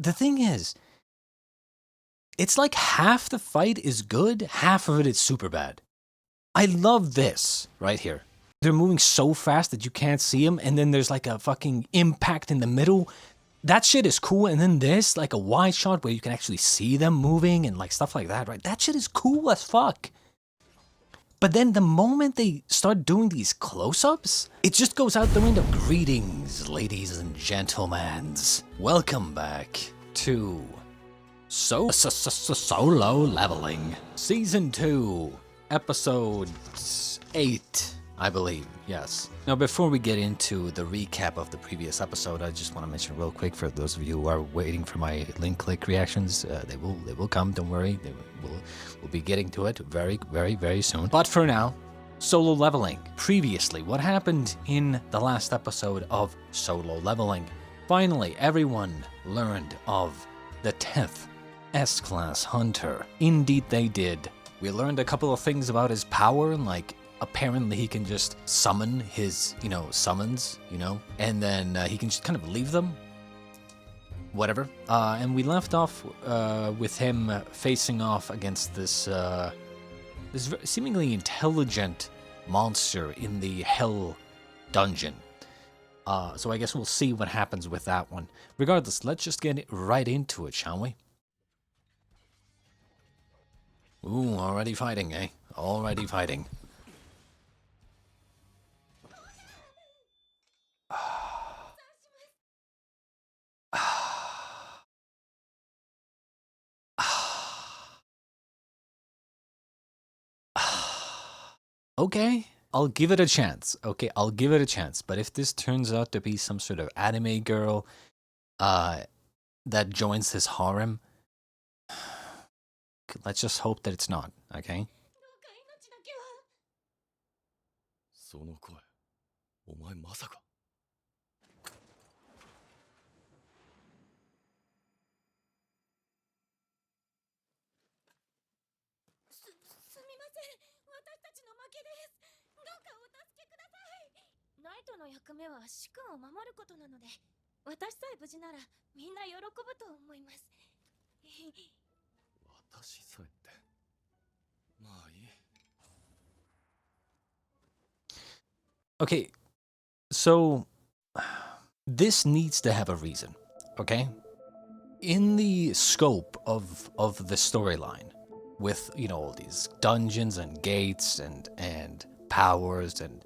the thing is, it's like half the fight is good, half of it is super bad. I love this right here. They're moving so fast that you can't see them, and then there's like a fucking impact in the middle. That shit is cool, and then this, like a wide shot where you can actually see them moving and like stuff like that, right? That shit is cool as fuck. But then the moment they start doing these close-ups, it just goes out the window. Greetings, ladies and gentlemen. Welcome back to Solo Leveling. Season 2, Episode 8, I believe, yes. Now, before we get into the recap of the previous episode, I just want to mention real quick for those of you who are waiting for my link click reactions, they will come, don't worry. We'll be getting to it very soon. But for now, Solo Leveling. Previously, what happened in the last episode of Solo Leveling? Finally, everyone learned of the 10th S-Class Hunter. Indeed they did. We learned a couple of things about his power, like apparently he can just summon his, summons, and then he can just kind of leave them. Whatever. And we left off with him facing off against this seemingly intelligent monster in the Hell Dungeon. So I guess we'll see what happens with that one. Regardless, let's just get right into it, shall we? Ooh, already fighting, eh? Already fighting. Okay, I'll give it a chance. Okay, I'll give it a chance. But if this turns out to be some sort of anime girl that joins his harem, let's just hope that it's not, okay? その声、お前まさか。すみません、私たちの負けです。どうかお助けください。ナイトの役目は主君を守ることなので、私さえ無事ならみんな喜ぶと思います。私さえって。まあいい。 Okay, so this needs to have a reason, okay? In the scope of the storyline, with all these dungeons and gates and powers and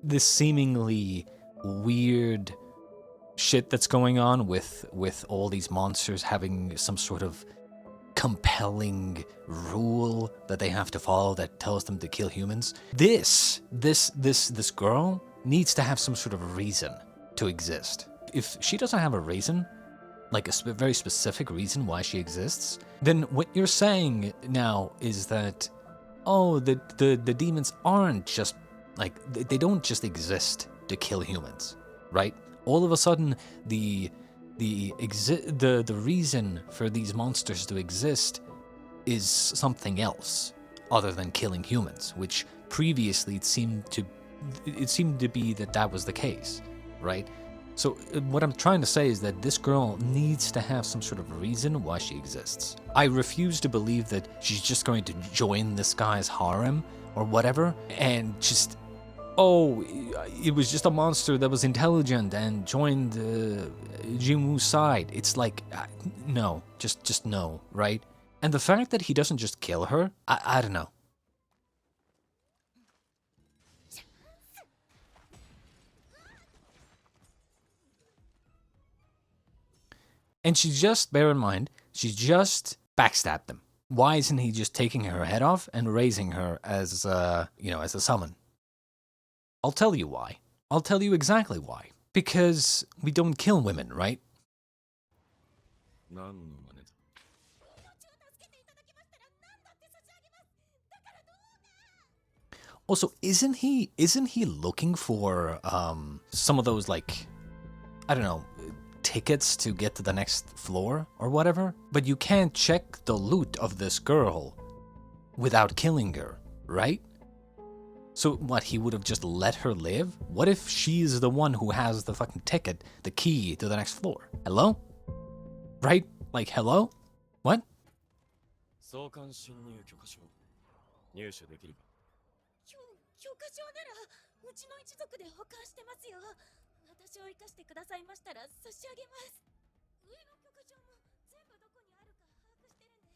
this seemingly weird shit that's going on with all these monsters having some sort of compelling rule that they have to follow that tells them to kill humans. This girl needs to have some sort of reason to exist. If she doesn't have a reason, like a very specific reason why she exists, then what you're saying now is that, oh, the demons aren't just, like, they don't just exist to kill humans, right? All of a sudden, the reason for these monsters to exist is something else other than killing humans, which previously it seemed to be that was the case, right? So what I'm trying to say is that this girl needs to have some sort of reason why she exists. I refuse to believe that she's just going to join this guy's harem or whatever and just, oh, it was just a monster that was intelligent and joined Jinwoo's side. It's like, no, just no, right? And the fact that he doesn't just kill her, I don't know. And she just, bear in mind, she just backstabbed them. Why isn't he just taking her head off and raising her as, as a summon? I'll tell you why. I'll tell you exactly why. Because we don't kill women, right? Also, isn't he looking for some of those, like, I don't know, tickets to get to the next floor or whatever? But you can't check the loot of this girl without killing her, right? So what, he would have just let her live? What if she's the one who has the fucking ticket, the key to the next floor? Hello? Right? Like, hello? What? 相関侵入許可証入手できるか。許可証ならうちの一族で保管してますよ。私を生かしてくださいましたら差し上げます。上の許可証も全部どこにあるか把握してるんで、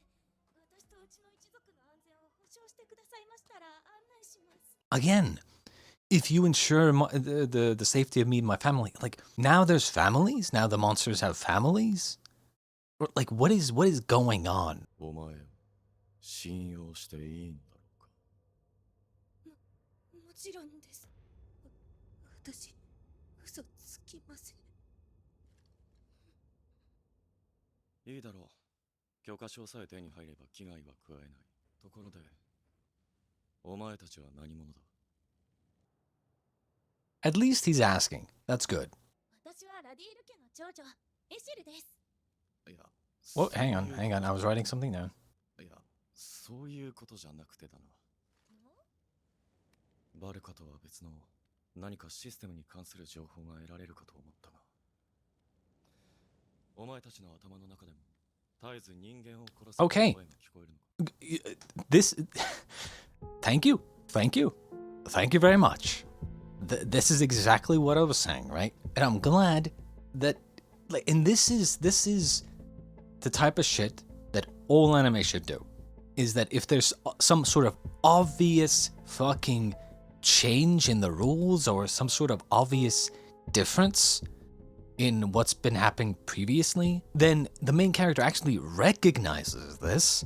私とうちの一族の安全を保証してくださいましたら案内します。 Again, if you ensure the safety of me and my family, like, now there's families? Now the monsters have families? Like, what is going on? お前を信用していいんだろうか。もちろんです。私、嘘つきません。いいだろう。許可証さえ手に入れば危害は加えない。ところで、お前たちは何者だ？ At least he's asking. That's good. 私はラディール家の長女、エシルです。いや、Well, hang on. I was writing something down. いや、そういうことじゃなくてだな。バルカとは別の何かシステムに関する情報が得られるかと思ったが、お前たちの頭の中でも絶えず人間を殺す声が聞こえるのか。This... Thank you. Thank you. Thank you very much. This is exactly what I was saying, right? And I'm glad that... Like, and this is the type of shit that all anime should do. Is that if there's some sort of obvious fucking change in the rules or some sort of obvious difference in what's been happening previously, then the main character actually recognizes this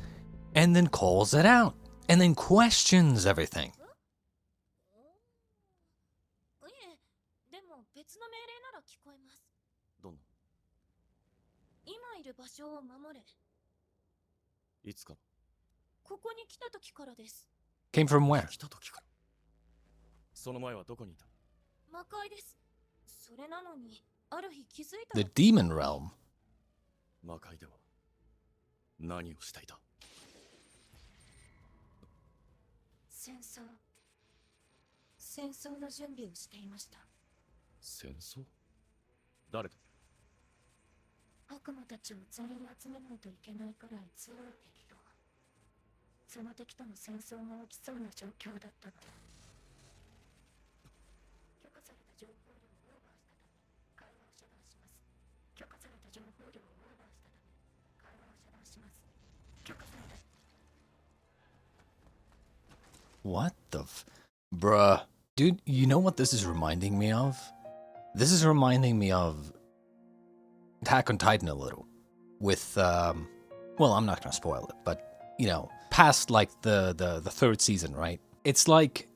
and then calls it out and then questions everything. いえ、でも別の命令なら聞こえます。どんな？今いる場所を守れ。いつから？ここに来た時からです。 Came from where? 来た時から。その前はどこにいた？魔界です。それなのに、ある日気づいた The ら demon realm. 魔界では何をしていた？戦争の準備をしていました。戦争？誰と？悪魔たちを全員集めないといけないくらい強い敵と、その敵との戦争が起きそうな状況だったので、許可された情報量をオーバーしたため会話を遮断します。許可された情報量をオーバーしたため会話を遮断します。許可された What the Bruh. Dude, you know what this is reminding me of? This is reminding me of Attack on Titan a little. With, well, I'm not gonna spoil it, but, you know, past, like, the third season, right? It's like,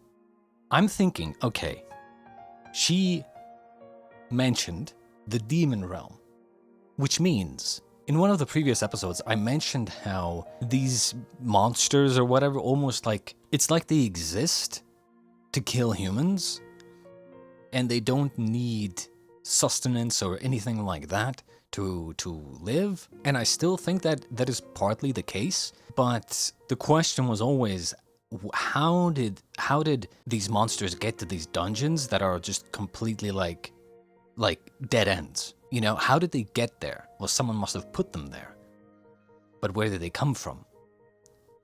I'm thinking, okay, she mentioned the demon realm, which means, in one of the previous episodes, I mentioned how these monsters or whatever, almost like, it's like they exist to kill humans, and they don't need sustenance or anything like that to live. And I still think that that is partly the case, but the question was always, how did these monsters get to these dungeons that are just completely like dead ends? You know, how did they get there? Well, someone must have put them there. But where did they come from?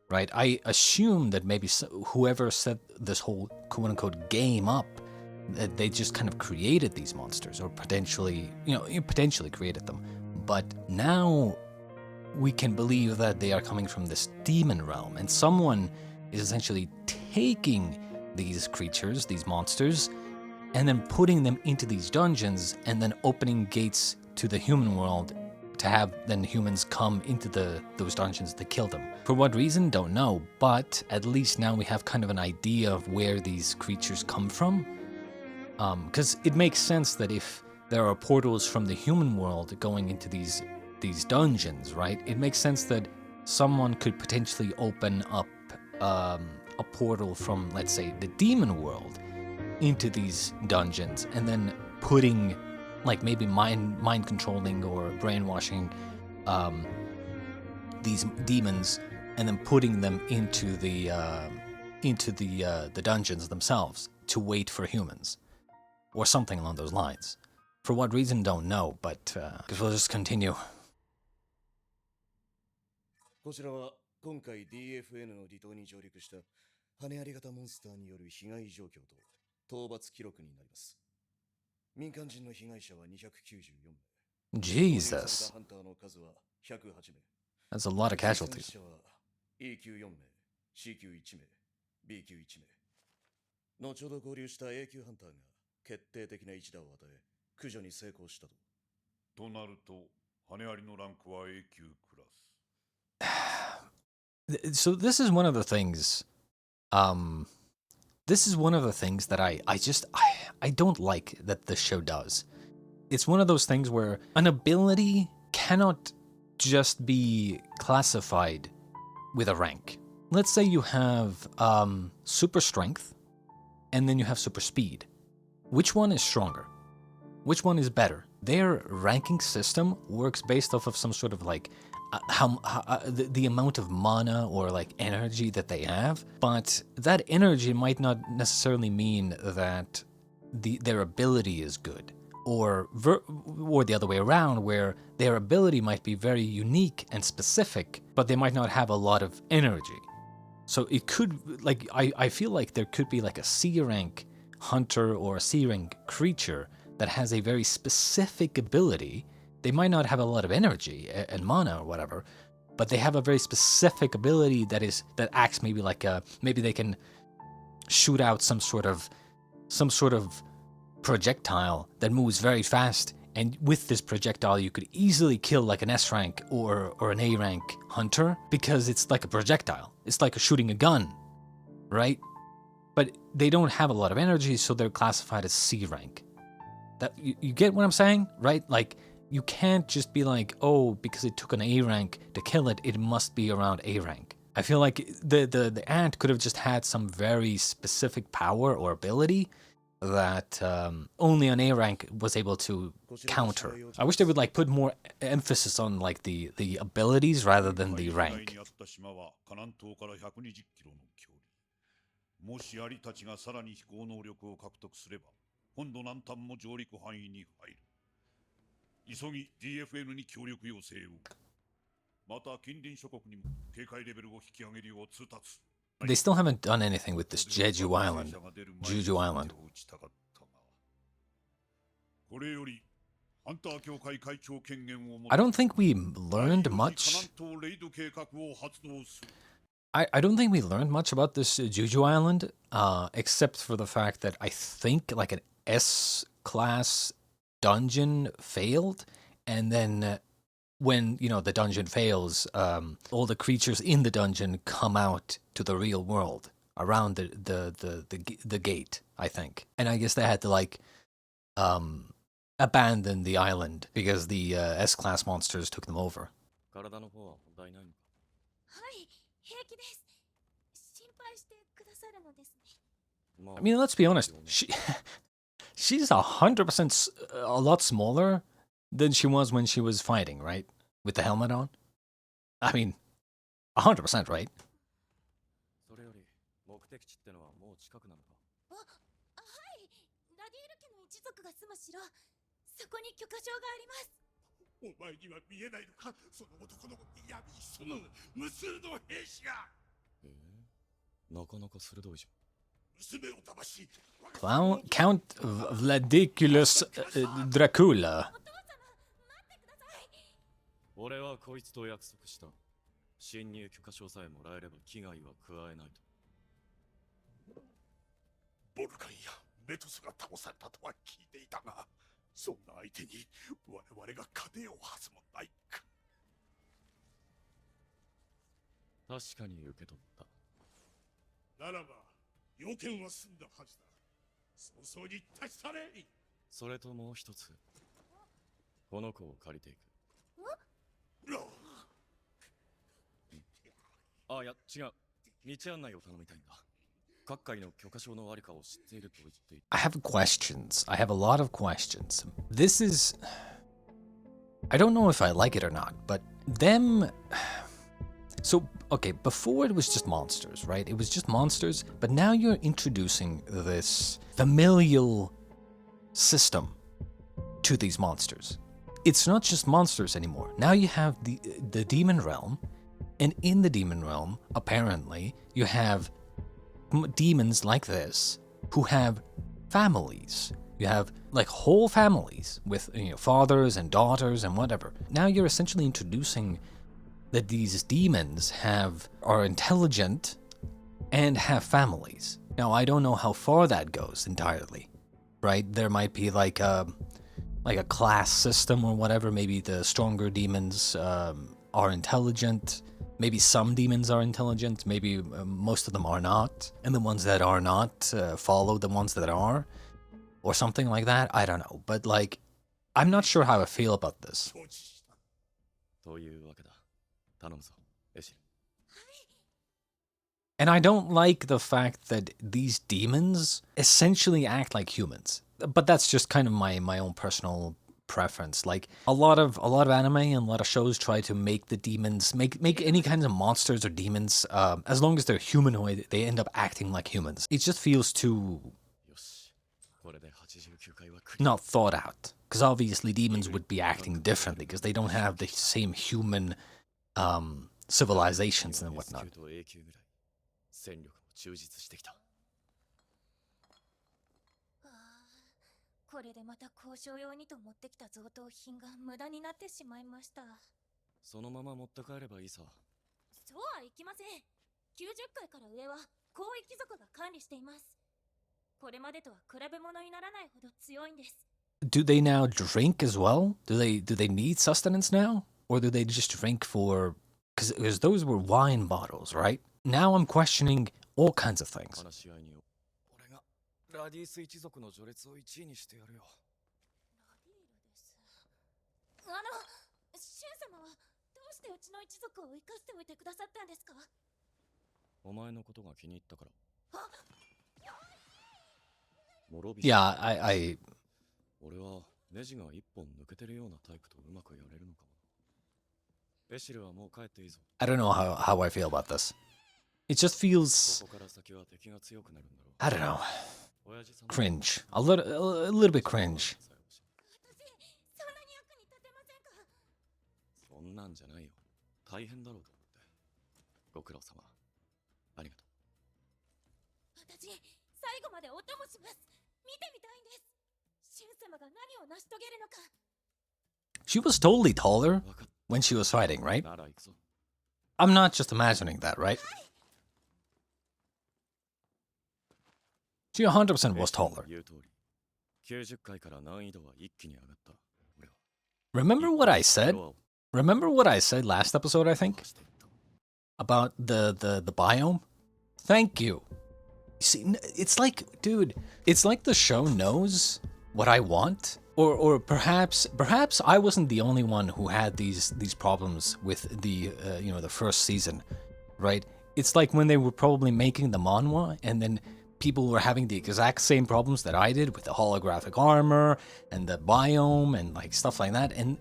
Right? I assume that maybe whoever set this whole quote-unquote game up, that they just kind of created these monsters, or potentially, potentially created them. But now we can believe that they are coming from this demon realm, and someone is essentially taking these creatures, these monsters, and then putting them into these dungeons, and then opening gates to the human world to have then humans come into those dungeons to kill them. For what reason, don't know, but at least now we have kind of an idea of where these creatures come from. Because it makes sense that if there are portals from the human world going into these dungeons, right? It makes sense that someone could potentially open up a portal from, let's say, the demon world into these dungeons, and then putting, like, maybe mind controlling or brainwashing these demons, and then putting them into the dungeons themselves to wait for humans, or something along those lines. For what reason, don't know, but we'll just continue. こちらは今回 DFN の離島に上陸した羽あり型モンスターによる被害状況と討伐記録になります。民間人の被害者は294名。Jesus. ハンターの数は108名。 That's a lot of 戦 casualties. 死者は E 級4名、C 級1名、B 級1名。後ほど合流した A 級ハンターが決定的な一打を与え、駆除に成功したと。となると、羽ありのランクは A 級クラス。So this is one of the things, this is one of the things that I don't like that the show does. It's one of those things where an ability cannot just be classified with a rank. Let's say you have super strength and then you have super speed. Which one is stronger? Which one is better? Their ranking system works based off of some sort of like the amount of mana or like energy that they have, but that energy might not necessarily mean that their ability is good, or the other way around, where their ability might be very unique and specific, but they might not have a lot of energy. So it could, like, I feel like there could be like a C rank hunter or a C rank creature that has a very specific ability. They might not have a lot of energy and mana or whatever, but they have a very specific ability that acts maybe like maybe they can shoot out some sort of projectile that moves very fast, and with this projectile you could easily kill like an S rank or an A rank hunter because it's like a projectile. It's like shooting a gun, right? But they don't have a lot of energy, so they're classified as C rank. That you get what I'm saying, right? Like, you can't just be like, oh, because it took an A rank to kill it, it must be around A rank. I feel like the ant could have just had some very specific power or ability that only an A rank was able to counter. I wish they would like put more emphasis on like the abilities rather than the rank. もしアリたちがさらに飛行能力を獲得すれば、今度南端も上陸範囲に入る。急ぎ DFN に協力要請を。また近隣諸国にも警戒レベルを引き上げるよう通達。They still haven't done anything with this Jeju Island. Jeju Island. これよりハンター協会会長権限を持つ。I don't think we learned much. I don't think we learned much about this Jeju Island, except for the fact that I think like an S-class dungeon failed, and then when, you know, the dungeon fails, all the creatures in the dungeon come out to the real world around the gate, I think. And I guess they had to like abandon the island because the S-class monsters took them over. I mean, let's be honest. She's 100% a lot smaller than she was when she was fighting, right? With the helmet on. I mean, 100%, right? Count Vladiculus Dracula. 俺はこいつと約束した。侵入許可証さえもらえれば危害は加えないと。ボルカンやメトスが倒されたとは聞いていたが、そんな相手に我々が勝てようはずもないか。確かに受け取った。ならば、要件は済んだはずだ。早々に立ち去れ。それともう一つ。この子を借りていく。あ、いや、違う。道案内を頼みたいんだ。各界の許可証のありかを知っていると言っていた。I have questions. I have a lot of questions. This is... I don't know if I like it or not, but them... So, okay, before it was just monsters, right? It was just monsters, but now you're introducing this familial system to these monsters. It's not just monsters anymore. Now you have the demon realm, And in the demon realm, apparently, you have demons like this who have families. You have like whole families with fathers and daughters and whatever. Now you're essentially introducing that these demons are intelligent and have families. Now I don't know how far that goes entirely, right? There might be like a class system or whatever. Maybe the stronger demons are intelligent. Maybe some demons are intelligent. Maybe most of them are not, and the ones that are not follow the ones that are, or something like that. I don't know, but like, I'm not sure how I feel about this. And I don't like the fact that these demons essentially act like humans. But that's just kind of my own personal preference. Like a lot of anime and a lot of shows try to make the demons make any kinds of monsters or demons as long as they're humanoid, they end up acting like humans. It just feels too not thought out. Because obviously demons would be acting differently because they don't have the same human civilizations and whatnot. これでまた交渉用にと持ってきた贈答品が無駄になってしまいました。そのまま持って帰ればいいさ。そうはいきません。90階から上は広域族が管理しています。これまでとは比べ物にならないほど強いんです。Do they now drink as well? Do they need sustenance now? Or do they just drink for... Because those were wine bottles, right? Now I'm questioning all kinds of things. ラディース一族の序列を1位にしてやるよ。シュン様はどうしてうちの一族を生かしておいてくださったんですか？お前のことが気に入ったから。Yeah, I 俺はネジが一本抜けてるようなタイプとうまくやれるのかも。エシルはもう帰っていいぞ。I don't know how I feel about this. It just feels... ここから先は敵が強くなるんだろう。I don't know. Cringe. A little bit cringe. そんなんじゃないよ。大変だろうと思って。ご苦労様。ありがとう。私、最後までお供します。見てみたいんです。シュン様が何を成し遂げるのか。She was totally taller when she was fighting, right? I'm not just imagining that, right? She 100% was taller. Remember what I said? Remember what I said last episode, I think? About the biome? Thank you. See, it's like, dude, it's like the show knows what I want. Or perhaps I wasn't the only one who had these problems with the the first season, right? It's like when they were probably making the manhwa, and then people were having the exact same problems that I did with the holographic armor and the biome and like stuff like that. And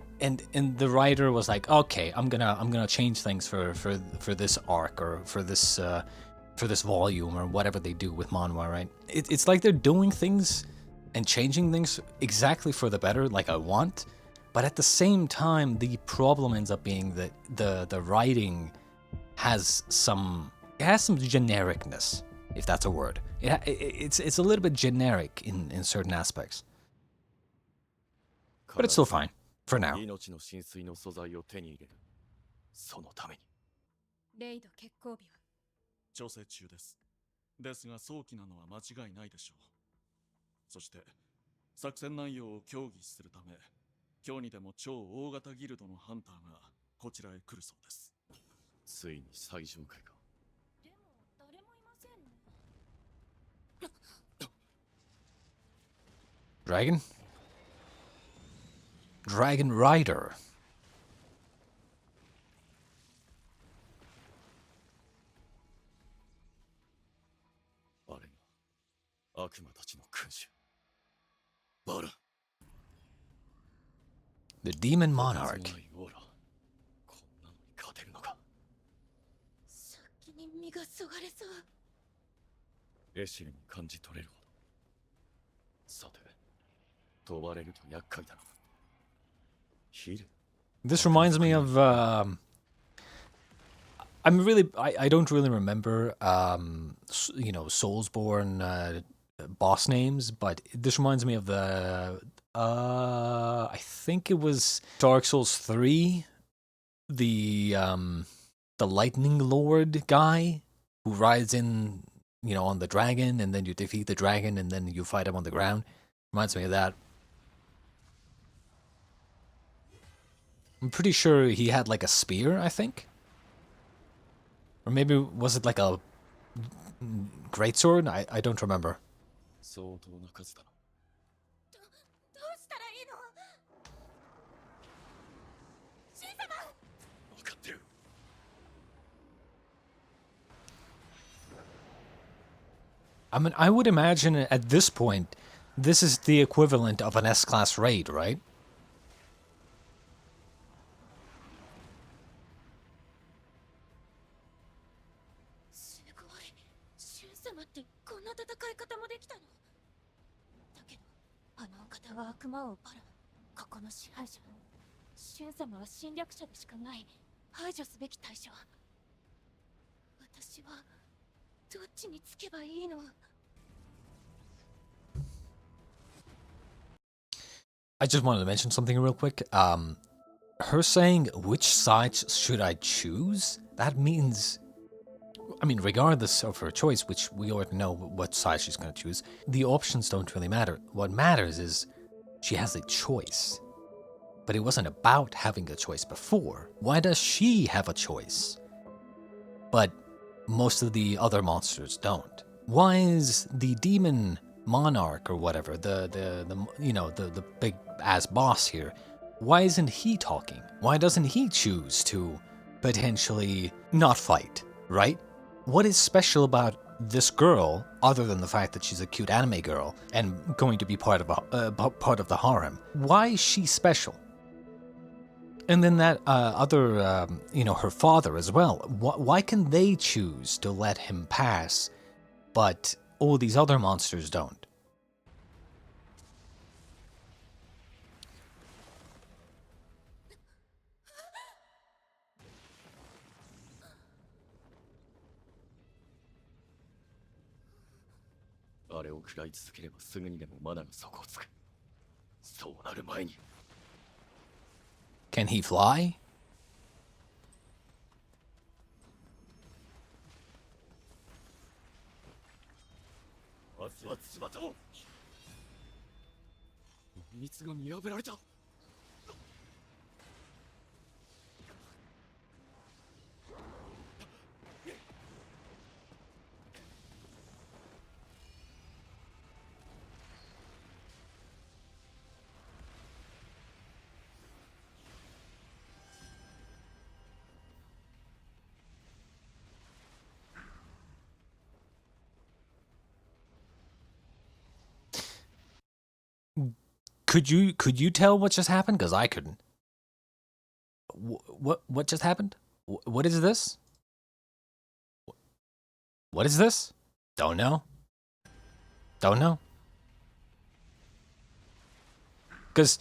the writer was like, okay, I'm gonna change things for this arc or for this volume or whatever they do with manhwa, right? It's like they're doing things and changing things exactly for the better, like I want, but at the same time, the problem ends up being that the writing has some genericness, if that's a word. It's a little bit generic in certain aspects, but it's still fine for now. レイド決行日は調整中です。ですが早期なのは間違いないでしょう。そして作戦内容を協議するため、今日にでも超大型ギルドのハンターがこちらへ来るそうです。ついに最上階か。でも誰もいませんね。Dragon Rider. あれが悪魔たちの君主。バラ。The Demon Monarch. こんなのに勝てるのか。先に身がそがれそう。エシルに感じ取れるほど。さて、飛ばれると厄介だな。ヒル。This reminds me of I don't really remember, you know, Soulsborne boss names, but this reminds me of I think it was Dark Souls 3, the Lightning Lord guy who rides in, you know, on the dragon, and then you defeat the dragon, and then you fight him on the ground. Reminds me of that. I'm pretty sure he had like a spear, I think. Or maybe was it like a greatsword? I don't remember. 相当な数だな。どうしたらいいの？神様！分かってる。I mean, I would imagine at this point, this is the equivalent of an S-class raid, right? すごい。神様ってこんな戦い方もできたの？だけど、あのお方は悪魔王バラ、ここの支配者。神様は侵略者でしかない。排除すべき対象。私はどっちにつけばいいの？ I just wanted to mention something real quick. Her saying, which side should I choose? That means, I mean, regardless of her choice, which we already know what side she's going to choose, the options don't really matter. What matters is she has a choice. But it wasn't about having a choice before. Why does she have a choice? But most of the other monsters don't. Why is the demon monarch or whatever, the you know, the big ass boss here, why isn't he talking? Why doesn't he choose to potentially not fight, right? What is special about this girl other than the fact that she's a cute anime girl and going to be part of the harem? Why is she special? And then that other, you know, her father as well. Why can they choose to let him pass, but all these other monsters don't? あれを食らい続ければすぐにでもマナが底をつく。そうなる前に。Can he fly? まずは翼を。秘密が見破られた。Could you tell what just happened? Because I couldn't. What just happened? What is this? What is this? Don't know. Don't know. Because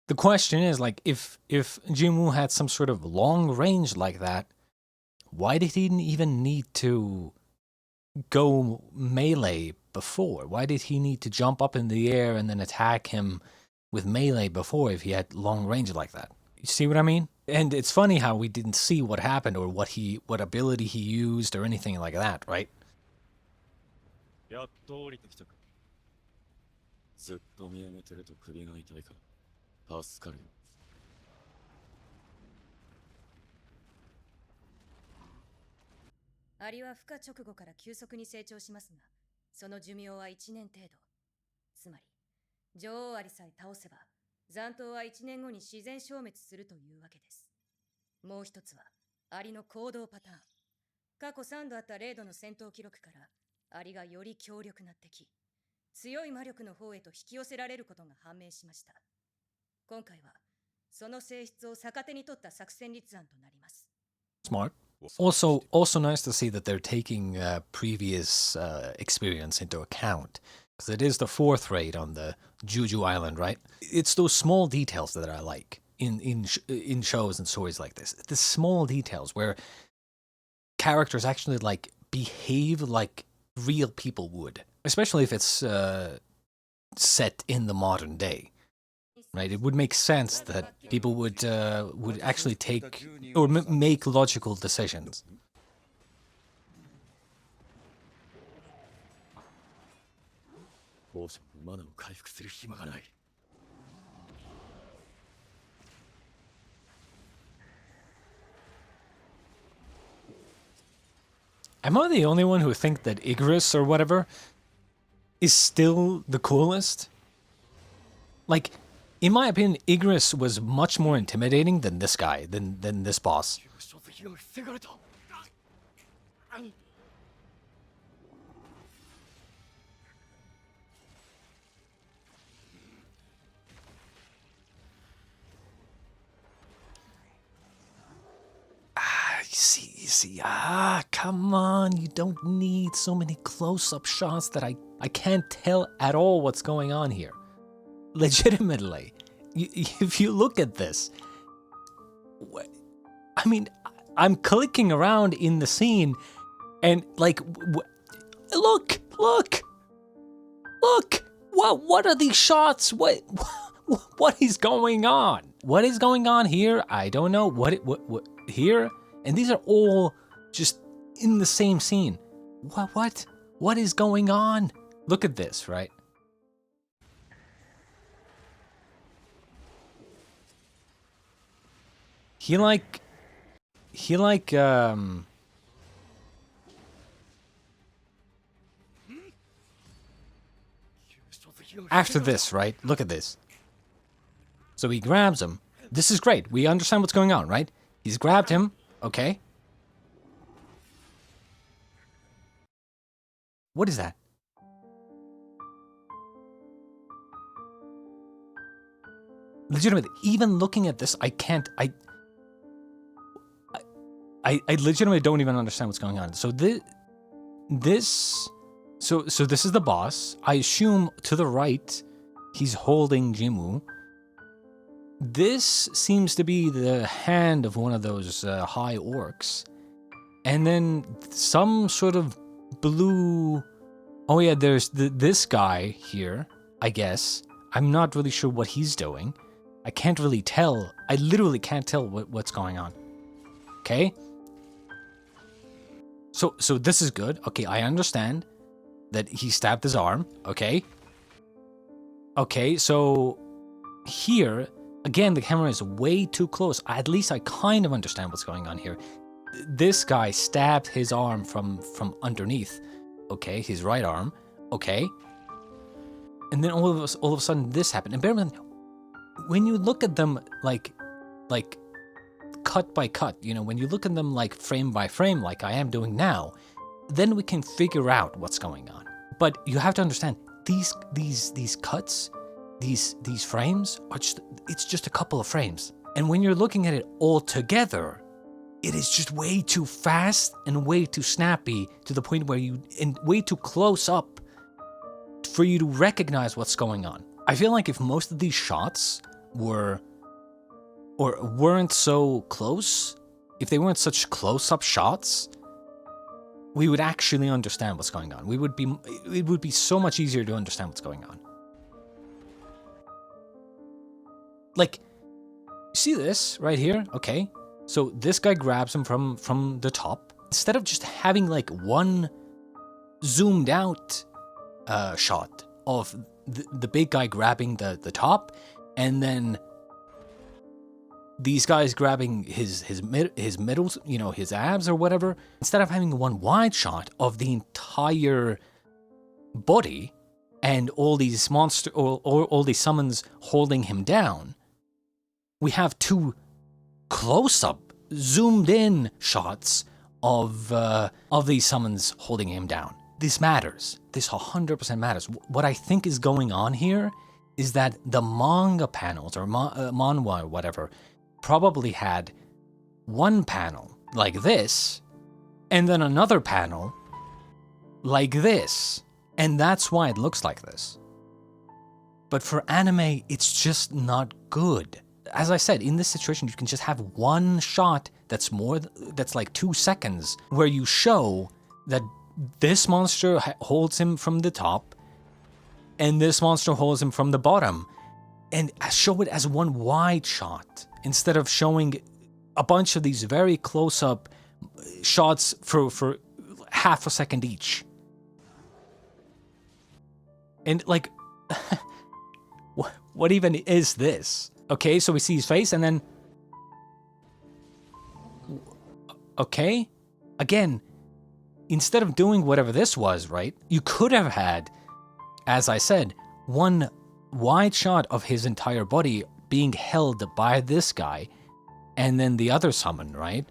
the question is, like, if Jinwoo had some sort of long range like that, why did he even need to go melee before? Why did he need to jump up in the air and then attack him with melee before if he had long range like that? You see what I mean? And it's funny how we didn't see what happened or what ability he used or anything like that, right? やっと降りてきたか。ずっと見上げてると首が痛いから助かるよ。アリは孵化直後から急速に成長しますが、その寿命は1年程度。つまり、女王アリさえ倒せば、残党は1年後に自然消滅するというわけです。もう一つは、アリの行動パターン。過去3度あったレイドの戦闘記録から、アリがより強力な敵、強い魔力の方へと引き寄せられることが判明しました。今回は、その性質を逆手に取った作戦立案となります。Smart. Also nice to see that they're taking previous experience into account. Because it is the 4th raid on the Juju Island, right? It's those small details that I like in shows and stories like this. The small details where characters actually like behave like real people would, especially if it's set in the modern day, right? It would make sense that people would actually take or make logical decisions. 王女もマナを回復する暇がない。 Am I the only one who think that Igris or whatever is still the coolest? Like, in my opinion, Igris was much more intimidating than this guy, than this boss. 書籍が防がれた。 You see, come on, you don't need so many close-up shots that I can't tell at all what's going on here. Legitimately, if you look at this, I mean, I'm clicking around in the scene, and like, look, what are these shots? What is going on? What is going on here? I don't know. What here? And these are all just in the same scene. What is going on? Look at this, right? He after this, right? Look at this. So he grabs him. This is great. We understand what's going on, right? He's grabbed him. Okay. What is that? Legitimately, even looking at this, I can't. I legitimately don't even understand what's going on. So this is the boss. I assume to the right, he's holding Jinwoo. This seems to be the hand of one of those high orcs. And then some sort of blue... Oh yeah, there's this guy here, I guess. I'm not really sure what he's doing. I can't really tell. I literally can't tell what's going on. Okay? So this is good. Okay, I understand that he stabbed his arm. Okay? Okay, so here... Again, the camera is way too close. At least I kind of understand what's going on here. This guy stabbed his arm from underneath. Okay, his right arm. Okay. And then all of a sudden this happened. And bear in mind, when you look at them like cut by cut, you know, when you look at them like frame by frame like I am doing now, then we can figure out what's going on. But you have to understand, these cuts, these frames are it's just a couple of frames. And when you're looking at it all together, it is just way too fast and way too snappy to the point where and way too close up for you to recognize what's going on. I feel like if most of these shots weren't so close, if they weren't such close-up shots, we would actually understand what's going on. It would be so much easier to understand what's going on. Like, see this right here? Okay. So this guy grabs him from the top. Instead of just having like one zoomed out shot of the big guy grabbing the top, and then these guys grabbing his middle, you know, his abs or whatever. Instead of having one wide shot of the entire body and all these all these summons holding him down, we have two close-up, zoomed-in shots of these summons holding him down. This matters. This 100% matters. What I think is going on here is that the manga panels, or manhwa or whatever, probably had one panel like this, and then another panel like this. And that's why it looks like this. But for anime, it's just not good. As I said, in this situation, you can just have one shot that's like 2 seconds, where you show that this monster holds him from the top, and this monster holds him from the bottom, and show it as one wide shot, instead of showing a bunch of these very close-up shots for half a second each. And like, what even is this? Okay, so we see his face, and then... Okay? Again, instead of doing whatever this was, right? You could have had, as I said, one wide shot of his entire body being held by this guy, and then the other summon, right?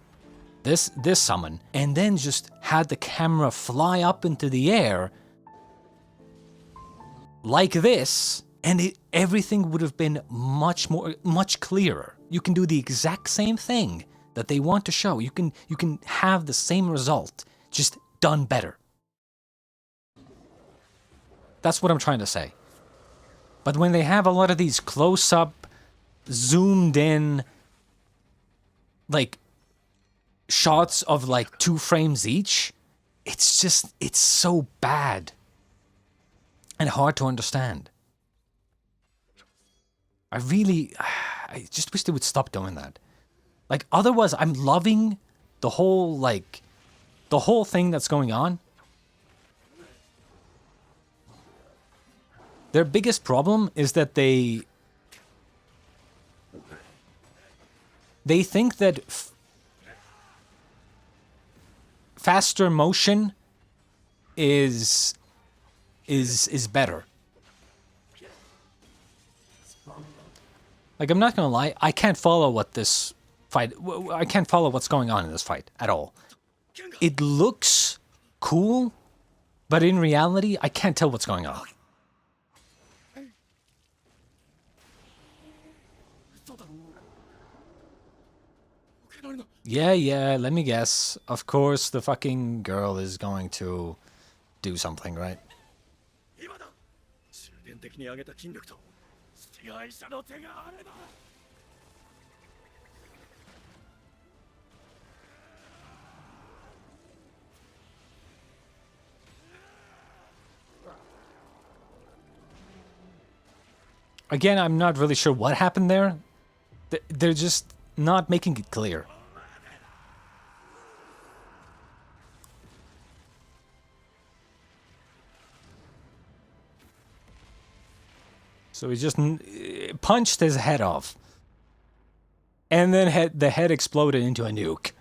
This summon, and then just had the camera fly up into the air like this, and everything would have been much clearer. You can do the exact same thing that they want to show. You can have the same result, just done better. That's what I'm trying to say. But when they have a lot of these close-up, zoomed in, like, shots of like 2 frames each, it's so bad and hard to understand. I just wish they would stop doing that. Like, otherwise, I'm loving the whole thing that's going on. Their biggest problem is that they think that faster motion is better. Like, I'm not gonna lie, I can't follow what's going on in this fight at all. It looks cool, but in reality, I can't tell what's going on. Yeah, let me guess. Of course, the fucking girl is going to do something, right? Again, I'm not really sure what happened there. They're just not making it clear. So he just punched his head off. And then the head exploded into a nuke.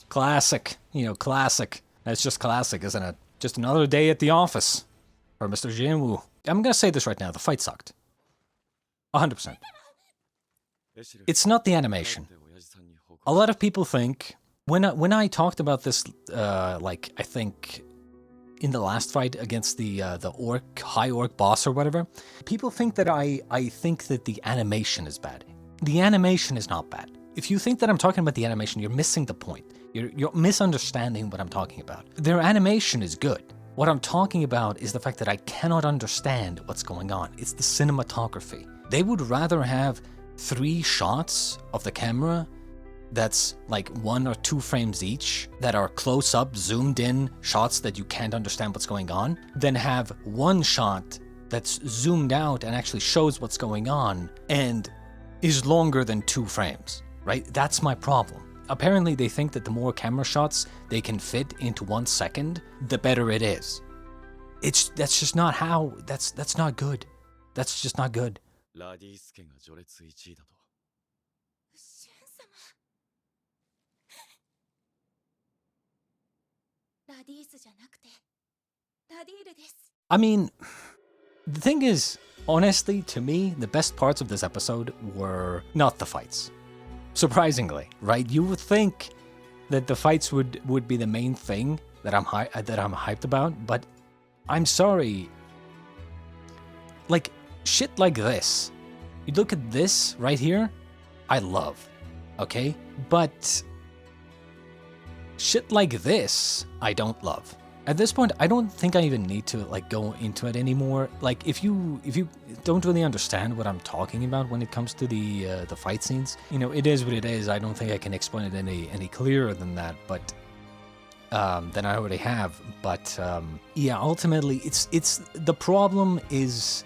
Classic. Classic. That's just classic, isn't it? Just another day at the office for Mr. Jinwoo. I'm gonna say this right now. The fight sucked. 100%. It's not the animation. A lot of people think... When I talked about this, I think... in the last fight against the high orc boss or whatever, people think that I think that the animation is bad. The animation is not bad. If you think that I'm talking about the animation, you're missing the point. You're misunderstanding what I'm talking about. Their animation is good. What I'm talking about is the fact that I cannot understand what's going on. It's the cinematography. They would rather have 3 shots of the camera that's like 1 or 2 frames each, that are close-up, zoomed-in shots that you can't understand what's going on, than have 1 shot that's zoomed out and actually shows what's going on and is longer than 2 frames, right? That's my problem. Apparently they think that the more camera shots they can fit into 1 second, the better it is. That's just not how, that's not good. That's just not good. I mean, the thing is, honestly, to me, the best parts of this episode were not the fights. Surprisingly, right? You would think that the fights would be the main thing that I'm hyped about, but I'm sorry. Like, shit like this. You look at this right here, I love, okay? But shit like this, I don't love. At this point, I don't think I even need to like go into it anymore. Like, if you don't really understand what I'm talking about when it comes to the fight scenes, you know, it is what it is. I don't think I can explain it any clearer than that, but than I already have. But yeah, ultimately, it's the problem is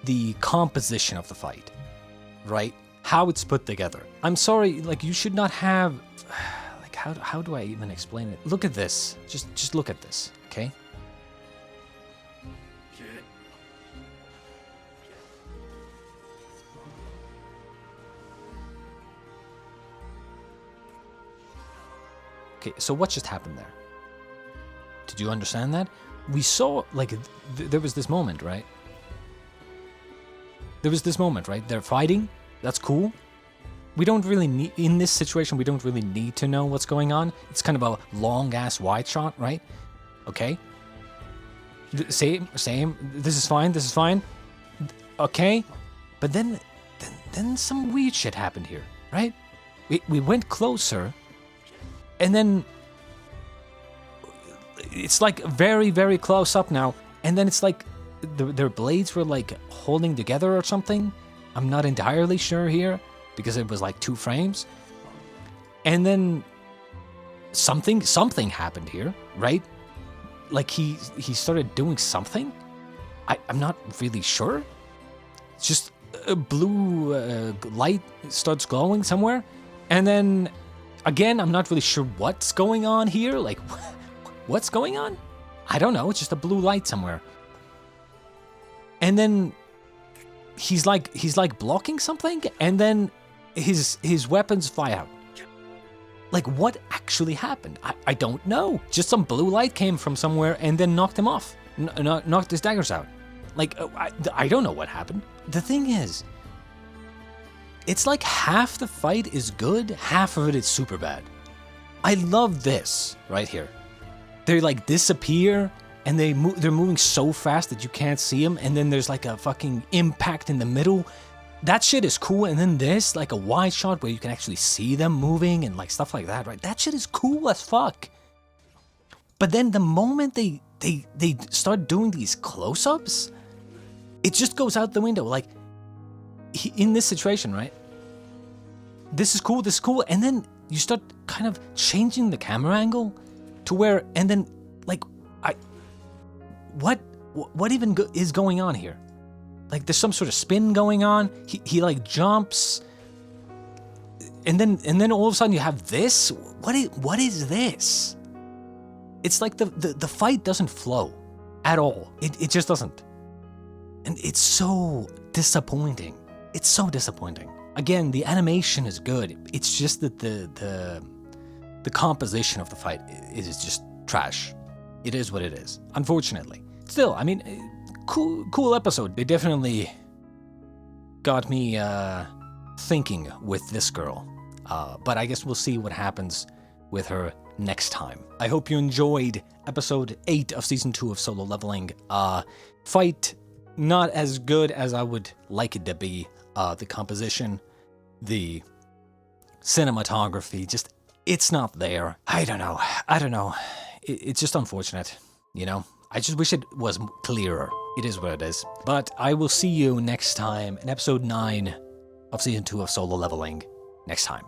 the composition of the fight, right? How it's put together. I'm sorry, like, you should not have. How do I even explain it? Look at this. Just look at this, okay? Okay, so what just happened there? Did you understand that? We saw, like, there was this moment, right? There was this moment, right? They're fighting. That's cool. We don't really need, in this situation, we don't really need to know what's going on. It's kind of a long-ass wide shot, right? Okay. Same. This is fine. Okay. But then some weird shit happened here, right? We went closer, and then it's like very, very close up now, and then it's like their blades were like holding together or something. I'm not entirely sure here, because it was like 2 frames. And then something happened here, right? Like he started doing something. I'm not really sure. It's just a blue light starts glowing somewhere. And then again, I'm not really sure what's going on here. Like, what's going on? I don't know. It's just a blue light somewhere. And then he's like blocking something, and then his weapons fly out. Like, what actually happened? I don't know. Just some blue light came from somewhere and then knocked him off. Knocked his daggers out. Like, I don't know what happened. The thing is, it's like half the fight is good, half of it is super bad. I love this right here. They like disappear, and they're moving so fast that you can't see them, and then there's like a fucking impact in the middle. That shit is cool, and then this, like a wide shot where you can actually see them moving and like stuff like that, right? That shit is cool as fuck. But then the moment they start doing these close-ups, it just goes out the window. Like, in this situation, right? This is cool, and then you start kind of changing the camera angle to where, and then like, what even is going on here? Like, there's some sort of spin going on. He like jumps, and then all of a sudden you have this. What is this? It's like the fight doesn't flow at all. It just doesn't, and it's so disappointing. It's so disappointing. Again, the animation is good. It's just that the composition of the fight is just trash. It is what it is, unfortunately. Still, I mean, cool episode. They definitely got me thinking with this girl. But I guess we'll see what happens with her next time. I hope you enjoyed episode 8 of season 2 of Solo Leveling. Fight not as good as I would like it to be. The composition, the cinematography, just, it's not there. I don't know. It's just unfortunate, you know? I just wish it was clearer. It is what it is. But I will see you next time in episode 9 of season 2 of Solo Leveling next time.